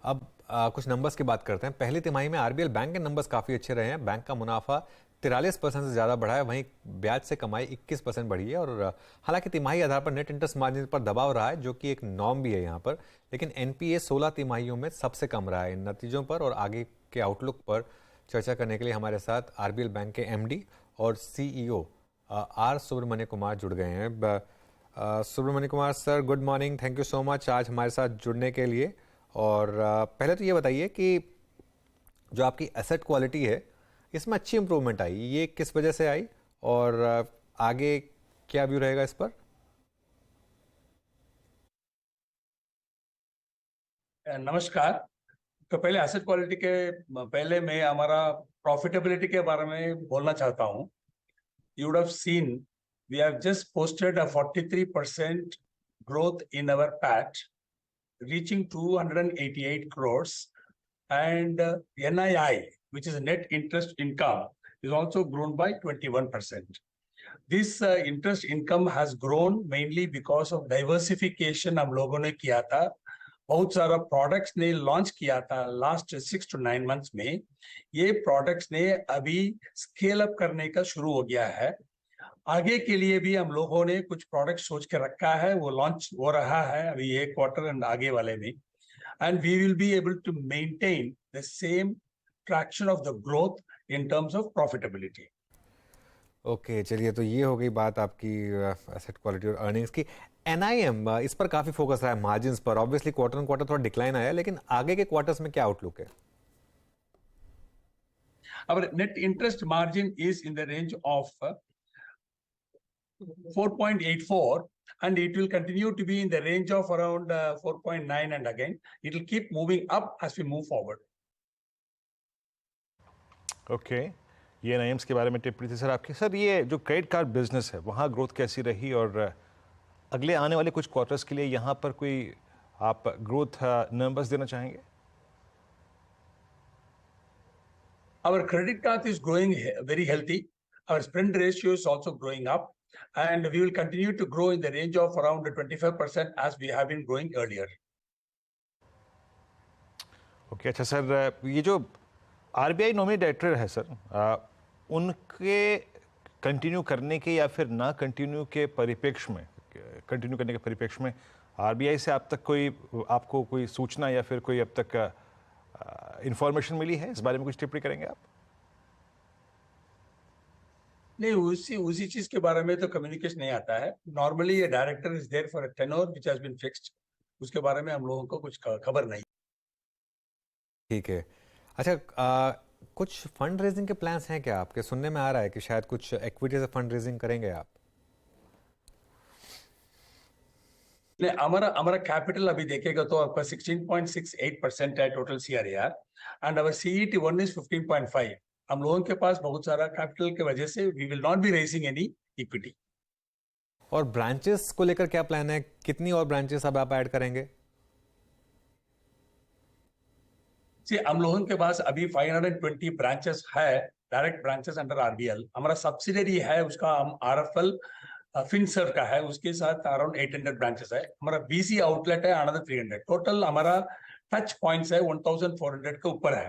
अब कुछ नंबर्स की बात करते हैं। पहली तिमाही में आरबीएल बैंक के नंबर्स काफ़ी अच्छे रहे हैं। बैंक का मुनाफा 43% से ज़्यादा बढ़ा है, वहीं ब्याज से कमाई 21% बढ़ी है। और हालांकि तिमाही आधार पर नेट इंटरेस्ट मार्जिन पर दबाव रहा है, जो कि एक नॉर्म भी है यहाँ पर, लेकिन एनपीए 16 तिमाहियों में सबसे कम रहा है। इन नतीजों पर और आगे के आउटलुक पर चर्चा करने के लिए हमारे साथ आरबीएल बैंक के एमडी और सीईओ आर सुब्रमण्य कुमार जुड़ गए हैं। Subramanya Kumar sir, good morning, thank you so much आज हमारे साथ जुड़ने के लिए। और पहले तो ये बताइए कि जो आपकी एसेट क्वालिटी है, इसमें अच्छी इंप्रूवमेंट आई, ये किस वजह से आई और आगे क्या व्यू रहेगा इस पर? नमस्कार। तो पहले एसेट क्वालिटी के पहले मैं हमारा प्रॉफिटेबिलिटी के बारे में बोलना चाहता हूँ। You would have seen we have just posted a 43% growth in our PAT, reaching 288 crores, and NII, which is net interest income, is also grown by 21%. This interest income has grown mainly because of diversification हम लोगों ने किया था। बहुत सारा products ने launch किया था लास्ट 6 to 9 मंथ्स में। ये प्रोडक्ट्स ने अभी स्केल अप करने का शुरू हो गया है। आगे के लिए भी हम लोगों ने कुछ प्रोडक्ट सोच के रखा है, वो लॉन्च हो रहा है अभी एक क्वार्टर एंड आगे वाले में। And we will be able to maintain the same traction of the growth in terms of profitability. Okay, चलिए, तो ये हो गई बात आपकी एसेट क्वालिटी और अर्निंग्स की। एनआईएम, इस पर काफ़ी फोकस रहा है, मार्जिन्स पर। ऑब्वियसली क्वार्टर ऑन क्वार्टर थोड़ा डिक्लाइन आया, लेकिन आगे के क्वार्टर्स में क्या आउटलुक है? Our net interest margin is in the range of 4.84, and it will continue to be in the range of around 4.9, and again it will keep moving up as we move forward. Okay, ये एनआईएम्स के बारे में टिप्पणी थी sir आपकी। Sir, ये जो credit card business है, वहाँ ग्रोथ कैसी रही और अगले आने वाले कुछ क्वार्टर्स के लिए यहाँ पर कोई आप ग्रोथ नंबर्स देना चाहेंगे? Our credit card is growing very healthy. Our spend ratio is also growing up, and we will continue to grow in the range of around 25% as we have been growing earlier. Okay, अच्छा sir, ये जो RBI nominee director है sir, उनके continue करने के या फिर ना कंटिन्यू के परिप्रेक्ष्य में, कंटिन्यू करने के परिप्रेक्ष्य में आरबीआई से आपको कोई सूचना या फिर कोई अब तक इंफॉर्मेशन मिली है? इस बारे में कुछ टिप्पणी करेंगे आप? नहीं, उसी चीज के बारे में तो कम्युनिकेशन नहीं आता है। नॉर्मली ये director is there for a tenure which has been fixed. उसके बारे में हम लोगों को कुछ खबर नहीं। ठीक है। अच्छा, कुछ फंड रेजिंग के प्लान्स हैं क्या आपके? सुनने में आ रहा है कि शायद कुछ इक्विटी से फंड रेजिंग करेंगे आप। नहीं, हमारा कैपिटल अभी देखेगा तो आपका 16.68% है total CRR, and our CET1 is 15.5। हम लोगों के पास बहुत सारा कैपिटल के वजह से we will not be raising any equity. और ब्रांचेस को लेकर क्या प्लान है? कितनी और ब्रांचेस अब आप ऐड करेंगे? हम लोगों के पास अभी 520 ब्रांचेस है, डायरेक्ट ब्रांचेस अंडर आरबीएल। हमारा सब्सिडरी है, उसका हम आरएफएल फिनसर्व का है, उसके साथ अराउंड 800 ब्रांचेस है। हमारा बीसी आउटलेट है अनदर 300। टोटल हमारा टच पॉइंट्स है 1400 के ऊपर है,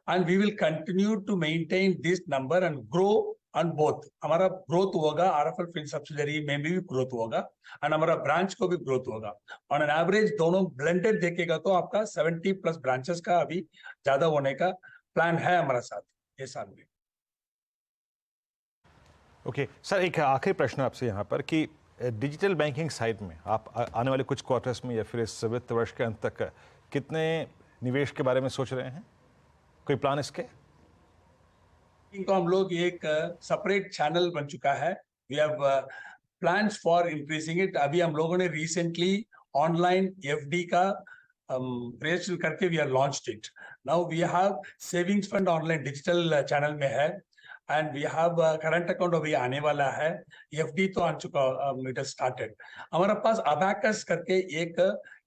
and we will continue to maintain this number and grow on both. हमारा ग्रोथ होगा, आरएफएल फिन सब्सिडरी में भी ग्रोथ होगा, एंड हमारा ब्रांच को भी ग्रोथ होगा। ऑन एन एवरेज दोनों ब्लेंडेड देखेगा तो आपका 70+ ब्रांचेस का अभी ज्यादा होने का प्लान है हमारे साथ ये साल में। ओके सर, एक आखिरी प्रश्न आपसे यहाँ पर कि डिजिटल बैंकिंग साइड में आप आने वाले कुछ क्वार्टर्स में या फिर इस वित्त वर्ष के अंत तक कितने निवेश के बारे में सोच रहे हैं? कोई प्लान इसके? इनको हम लोग एक सेपरेट चैनल बन चुका है। We have plans for increasing it. अभी हम लोगों ने रिसेंटली ऑनलाइन एफडी का रजिस्टर करके we are launched it. Now we have savings fund online digital channel में है, and we have current account अभी आने वाला है। एफडी तो आ चुका, इट हैज स्टार्टेड। हमारे पास अबैकस करके एक,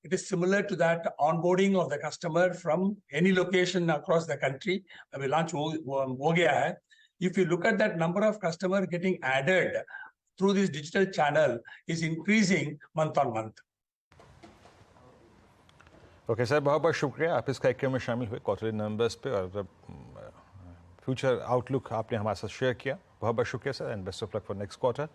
it is similar to that onboarding of the customer from any location across the country. अभी launch हो गया है। If you look at that, number of customer getting added through this digital channel is increasing month on month. Okay sir, बहुत बहुत शुक्रिया आप इस कार्यक्रम में शामिल हुए क्वार्टरली नंबर्स पे और फ्यूचर आउटलुक आपने हमारे साथ शेयर किया। बहुत बहुत शुक्रिया sir and best of luck for next quarter.